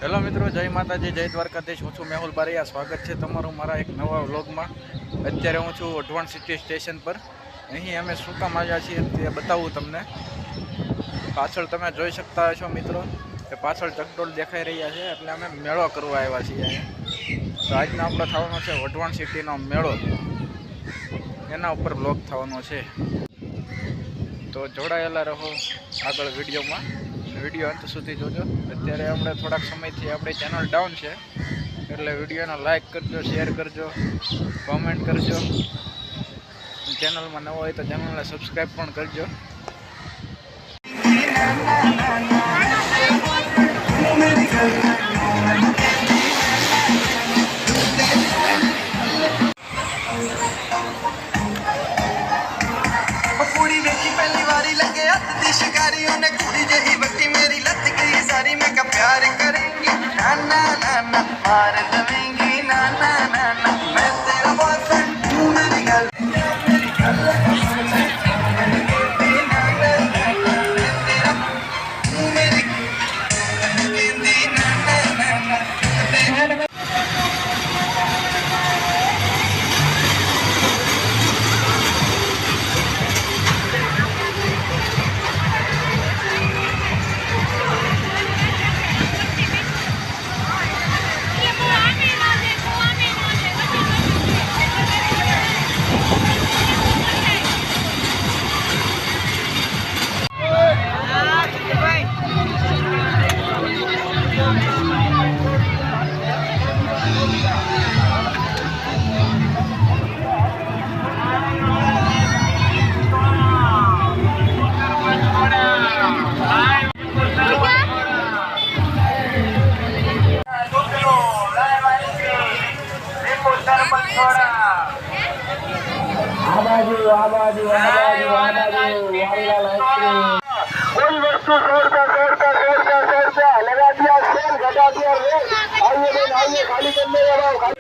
Hello મિત્રો, જય માતાજી, જય દ્વારકાધીશ। હું છું મેહુલ બારૈયા। સ્વાગત છે તમારું મારા એક નવા વ્લોગમાં। અત્યારે હું છું વઢવાણ સિટી સ્ટેશન પર। અહીં અમે શું કામ આવ્યા છીએ તે બતાવું તમને। પાછળ તમે જોઈ શકતા હશો મિત્રો કે પાછળ ચકડોળ દેખાઈ રહ્યા છે, એટલે અમે મેળો કરવા આવ્યા છીએ અહીંયા। તો આજનો આપણો થવાનો છે વઢવાણ સિટીનો મેળો, એના ઉપર વ્લોગ થવાનો છે। તો જોડાયેલા રહો આગળ વિડીયોમાં, વિડીયો અંત સુધી જોજો। અત્યારે આપણે થોડાક સમયથી આપણી ચેનલ ડાઉન છે, એટલે વિડીયોને લાઇક કરજો, શેર કરજો, કોમેન્ટ કરજો। ચેનલમાં નવો હોય તો ચેનલને સબસ્ક્રાઈબ પણ કરજો। कुड़ी देखी पहली बारी लगे हथ दी शिकारियों ने कुड़ी जही बत्ती मेरी लत गई सारी मैं का प्यार करेंगी ना ना ना ना मार दवेंगी ना ना ना ना मैं तेरा बॉयफ्रेंड तू मेरी गर्ल कोई वस्तु लगा दिया सेल घटा दिया रेट। आइए बेन आइए, खाली करने लगाओ, खाली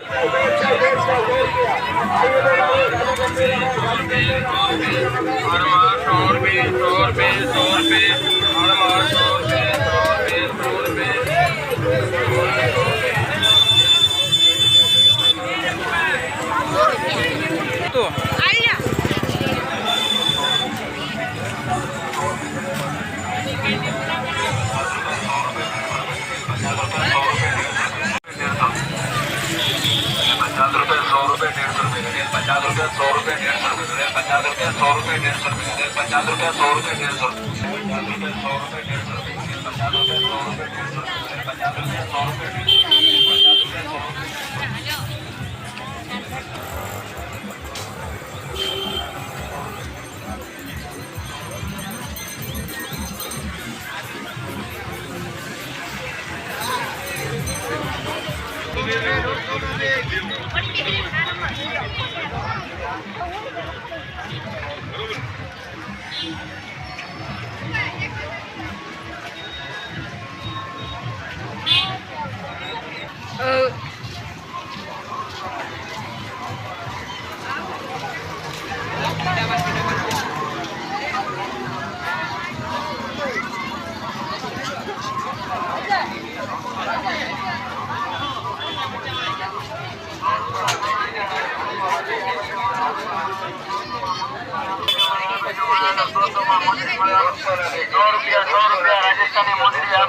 राजस्थानी मुंदरी आ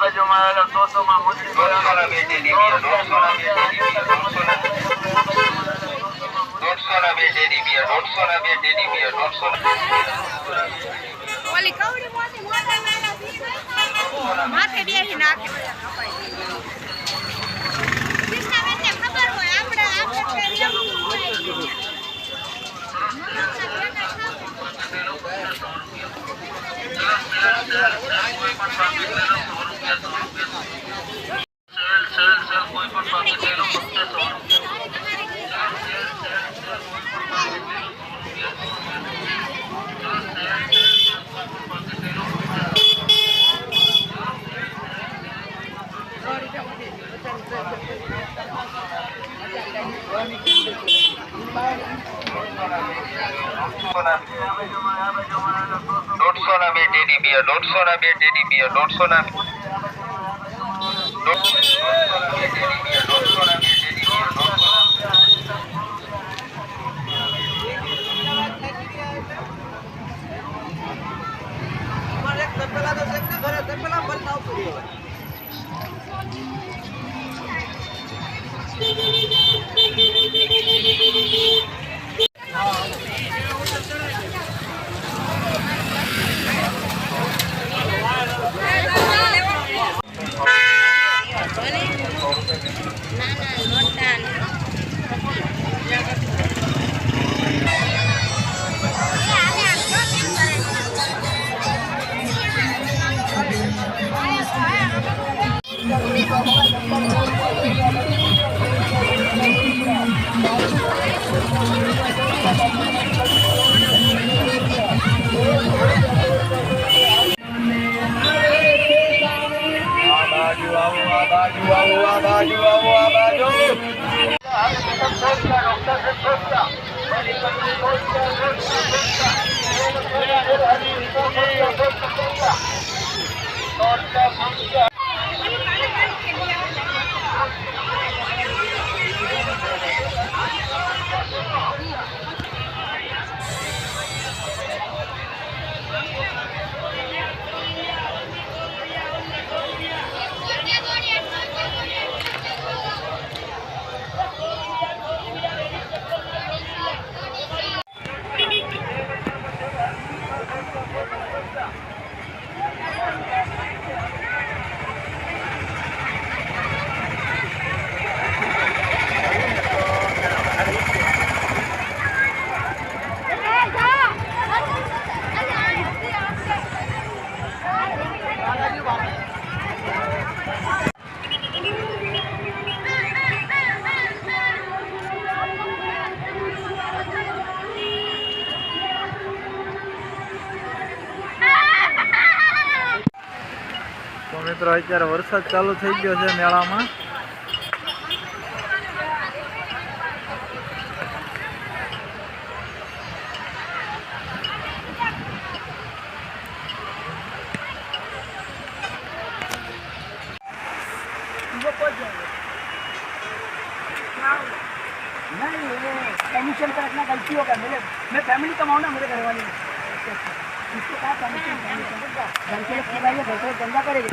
बाजू में 200 में मुंदरी ઓલી કવડી મોટી મોટા નાના માથે બેહી નાખે કૃષ્ણબેનને ખબર હોય આપણે ₹150 બે ટેડી બિયર, ₹150 બે ટેડી બિયર, ₹150 તો મિત્રો અત્યારે વરસાદ ચાલુ થઈ ગયો છે મેળામાં. नहीं ये कमीशन का रखना गलती होगा. मैं फैमिली कमाऊँ ना मेरे घर वाले इसके साथ कमीशन घर के खिलाइए घर से धंधा करेंगे.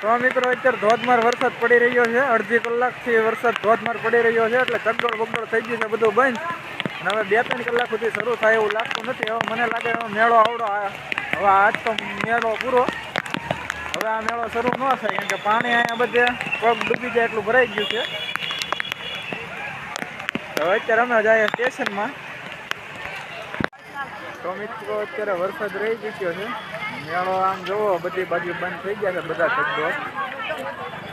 તો મિત્રો અત્યારે ધોધમાર વરસાદ પડી રહ્યો છે. અડધી કલાકથી વરસાદ ધોધમાર પડી રહ્યો છે એટલે ચગડોળ બગડોળ થઈ ગયું છે બધું બંધ. અને હવે 2-3 કલાક સુધી શરૂ થાય એવું લાગતું નથી. હવે મને લાગે હવે મેળો આવડો. હવે આજ તો મેળો પૂરો. હવે આ મેળો શરૂ ન થાય કેમ કે પાણી અહીંયા બધે પગ ડૂબી જાય એટલું ભરાઈ ગયું છે. હવે અત્યારે અમે જઈએ સ્ટેશનમાં. તો મિત્રો અત્યારે વરસાદ રહી ચૂક્યો છે. મેળો આમ જોવો બધી બાજુ બંધ થઈ ગયા છે બધા ચગડોળ.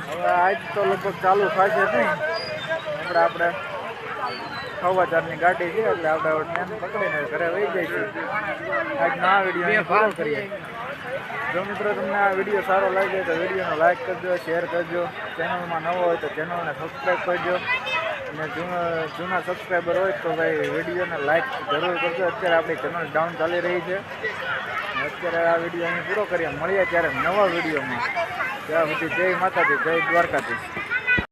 હવે આજ તો લગભગ ચાલુ થશે નહીં. આપણે 6:15ની ગાડી છે એટલે આપણે ટ્રેન પકડીને ઘરે વહી જઈશું. આજનો આ વિડીયો પૂરો કરીએ. જો મિત્રો તમને આ વિડીયો સારો લાગે તો વિડીયોને લાઈક કરજો, શેર કરજો. ચેનલમાં નવો હોય તો ચેનલને સબસ્ક્રાઈબ કરજો. અને જૂના સબસ્ક્રાઈબર હોય તો ભાઈ વિડીયોને લાઈક જરૂર કરજો. અત્યારે આપણી ચેનલ ડાઉન ચાલી રહી છે. અત્યારે આ વિડીયો અહીં પૂરો કરીએ. મળીએ ત્યારે નવા વિડીયોમાં. ત્યાં સુધી જય માતાજી, જય દ્વારકાધીશ.